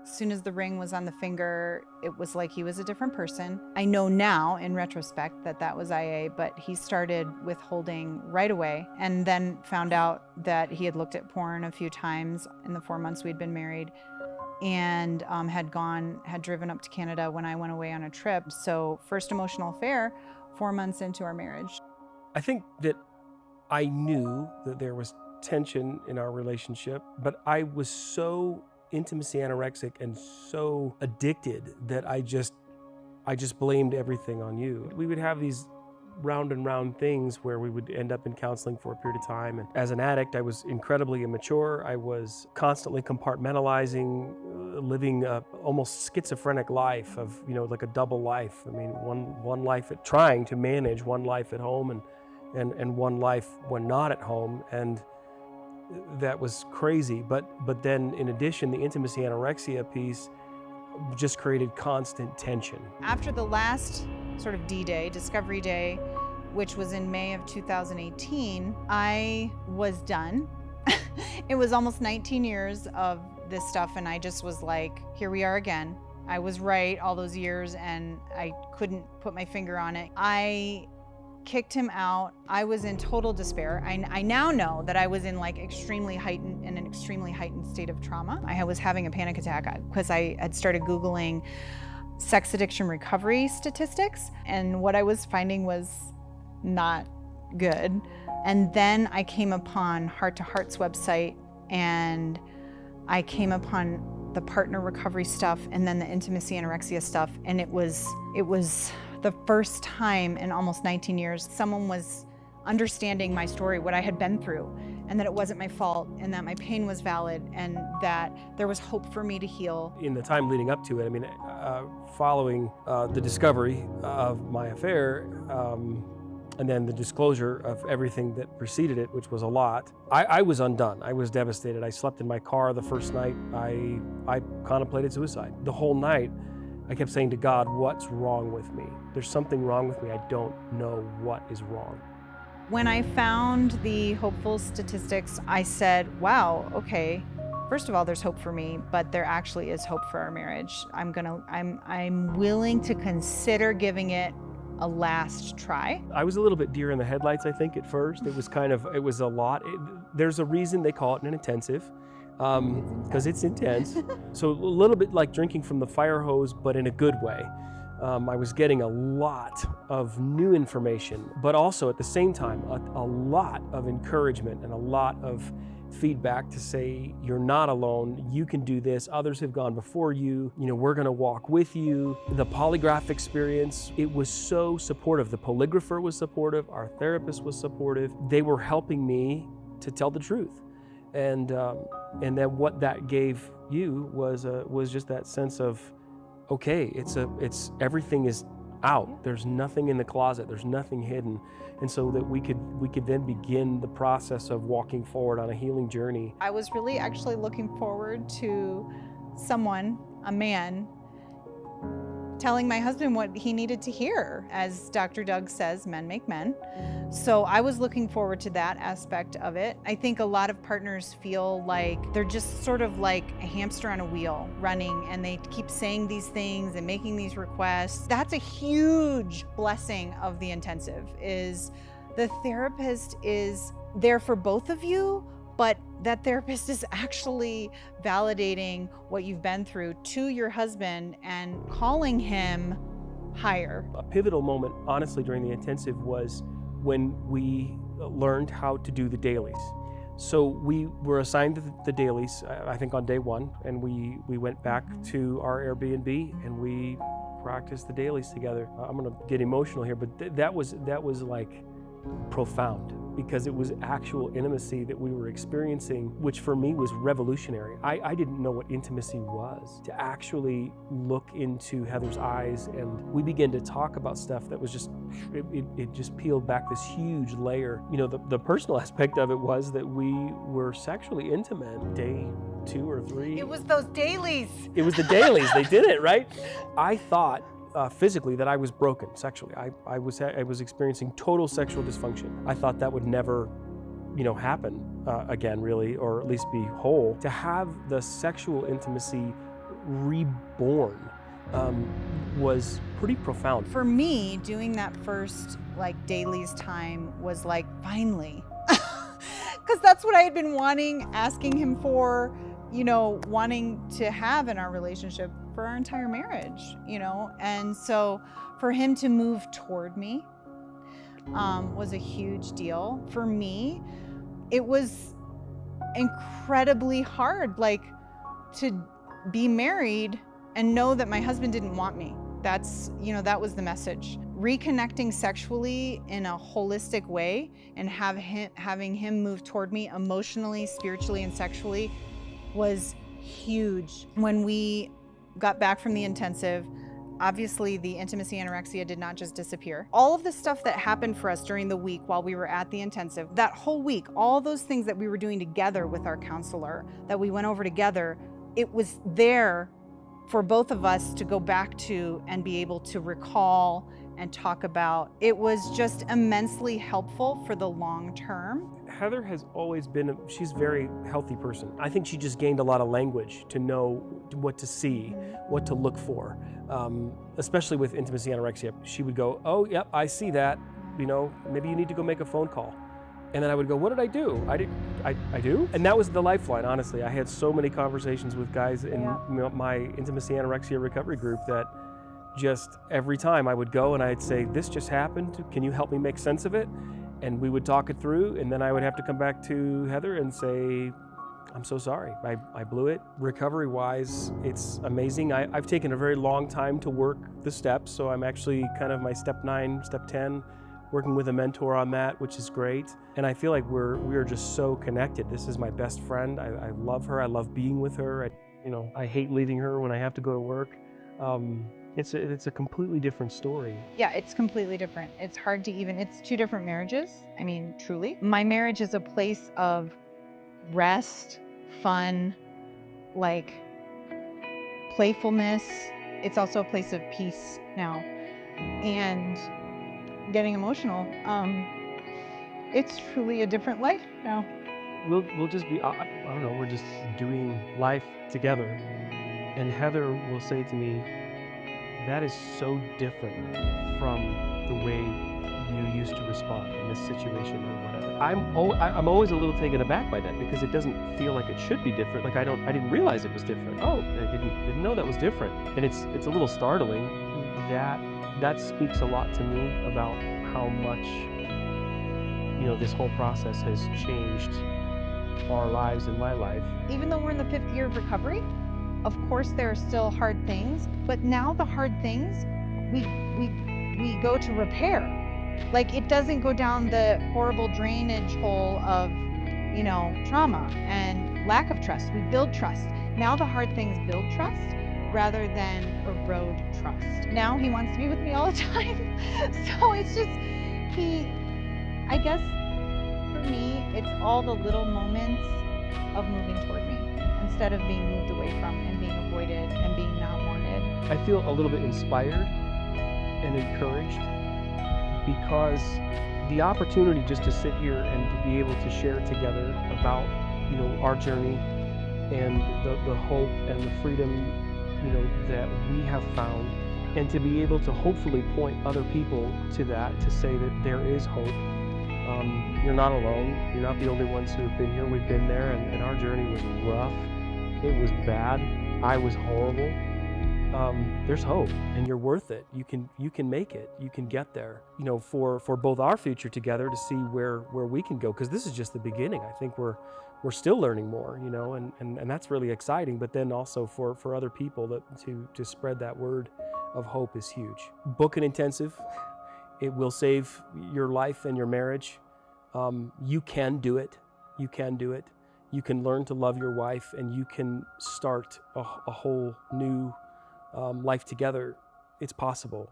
As soon as the ring was on the finger, it was like he was a different person. I know now, in retrospect, that that was IA, but he started withholding right away and then found out that he had looked at porn a few times in the 4 months we'd been married, and had driven up to Canada when I went away on a trip. So first emotional affair, 4 months into our marriage. I think that I knew that there was tension in our relationship, but I was so intimacy anorexic and so addicted that I just blamed everything on you. We would have these round and round things where we would end up in counseling for a period of time. And as an addict, I was incredibly immature. I was constantly compartmentalizing, living a almost schizophrenic life of, like a double life. I mean, one life trying to manage one life at home and one life when not at home. And that was crazy. But then in addition, the intimacy anorexia piece just created constant tension. After the last sort of D-Day, Discovery Day, which was in May of 2018, I was done. It was almost 19 years of this stuff, and I just was like, here we are again. I was right all those years, and I couldn't put my finger on it. I kicked him out. I was in total despair. I now know that I was in an extremely heightened state of trauma. I was having a panic attack because I had started Googling sex addiction recovery statistics, and what I was finding was not good. And then I came upon Heart to Heart's website, and I came upon the partner recovery stuff, and then the intimacy anorexia stuff, and it was the first time in almost 19 years someone was understanding my story, what I had been through, and that it wasn't my fault, and that my pain was valid, and that there was hope for me to heal. In the time leading up to it, following the discovery of my affair, and then the disclosure of everything that preceded it, which was a lot, I was undone. I was devastated. I slept in my car the first night. I contemplated suicide. The whole night, I kept saying to God, what's wrong with me? There's something wrong with me. I don't know what is wrong. When I found the hopeful statistics, I said, wow, okay, first of all, there's hope for me, but there actually is hope for our marriage. I'm willing to consider giving it a last try. I was a little bit deer in the headlights, I think, at first. It was a lot. There's a reason they call it an intensive, because it's intense. So a little bit like drinking from the fire hose, but in a good way. I was getting a lot of new information, but also at the same time, a lot of encouragement and a lot of feedback to say, you're not alone, you can do this, others have gone before you, we're gonna walk with you. The polygraph experience, it was so supportive. The polygrapher was supportive, our therapist was supportive. They were helping me to tell the truth. And then what that gave you was just that sense of, okay, it's everything is out. There's nothing in the closet. There's nothing hidden. And so that we could then begin the process of walking forward on a healing journey. I was really actually looking forward to someone, a man, telling my husband what he needed to hear. As Dr. Doug says, men make men. So I was looking forward to that aspect of it. I think a lot of partners feel like they're just sort of like a hamster on a wheel running, and they keep saying these things and making these requests. That's a huge blessing of the intensive, is the therapist is there for both of you, but that therapist is actually validating what you've been through to your husband and calling him higher. A pivotal moment, honestly, during the intensive was when we learned how to do the dailies. So we were assigned the dailies, I think on day one, and we went back to our Airbnb and we practiced the dailies together. I'm gonna get emotional here, but that was like profound, because it was actual intimacy that we were experiencing, which for me was revolutionary. I didn't know what intimacy was. To actually look into Heather's eyes, and we began to talk about stuff that was just, it just peeled back this huge layer. The personal aspect of it was that we were sexually intimate day 2 or 3. It was those dailies. It was the dailies. They did it, right? I thought physically that I was broken sexually. I was experiencing total sexual dysfunction. I thought that would never, happen again, really, or at least be whole. To have the sexual intimacy reborn was pretty profound. For me, doing that first dailies time was finally, because that's what I had been asking him for, wanting to have in our relationship for our entire marriage, and so for him to move toward me was a huge deal. For me, it was incredibly hard, to be married and know that my husband didn't want me. That's, that was the message. Reconnecting sexually in a holistic way and having him move toward me emotionally, spiritually, and sexually was huge. When we got back from the intensive, obviously the intimacy anorexia did not just disappear. All of the stuff that happened for us during the week while we were at the intensive, that whole week, all those things that we were doing together with our counselor, that we went over together, it was there for both of us to go back to and be able to recall and talk about. It was just immensely helpful for the long term. Heather has always been, she's a very healthy person. I think she just gained a lot of language to know what to see, what to look for, especially with intimacy anorexia. She would go, oh, yep, I see that. Maybe you need to go make a phone call. And then I would go, what did I do? I do? And that was the lifeline, honestly. I had so many conversations with guys in my intimacy anorexia recovery group that just every time I would go and I'd say, this just happened. Can you help me make sense of it? And we would talk it through, and then I would have to come back to Heather and say, I'm so sorry, I blew it. Recovery-wise, it's amazing. I've taken a very long time to work the steps, so I'm actually kind of my step 9, step 10, working with a mentor on that, which is great. And I feel like we are just so connected. This is my best friend. I love her. I love being with her. I hate leaving her when I have to go to work. It's a completely different story. Yeah, it's completely different. It's hard to it's 2 different marriages. I mean, truly. My marriage is a place of rest, fun, playfulness. It's also a place of peace now. And getting emotional, it's truly a different life now. We'll just be, I don't know, we're just doing life together. And Heather will say to me, that is so different from the way you used to respond in this situation or whatever. I'm always a little taken aback by that because it doesn't feel like it should be different. I didn't realize it was different. Oh, I didn't know that was different. And it's a little startling. That speaks a lot to me about how much this whole process has changed our lives and my life. Even though we're in the 5th year of recovery, of course there are still hard things, but now the hard things we go to repair. It doesn't go down the horrible drainage hole of trauma and lack of trust. We build trust. Now the hard things build trust rather than erode trust. Now he wants to be with me all the time. So it's just, I guess for me, it's all the little moments of moving toward me instead of being moved away from and being avoided and being not wanted. I feel a little bit inspired and encouraged because the opportunity just to sit here and to be able to share together about our journey and the hope and the freedom that we have found, and to be able to hopefully point other people to that, to say that there is hope. You're not alone. You're not the only ones who have been here. We've been there, and our journey was rough. It was bad. I was horrible. There's hope, and you're worth it. You can make it. You can get there. For both our future together, to see where we can go, because this is just the beginning. I think we're still learning more, and that's really exciting. But then also for other people to spread that word of hope is huge. Book an intensive. It will save your life and your marriage. You can do it. You can do it. You can learn to love your wife, and you can start a whole new life together. It's possible.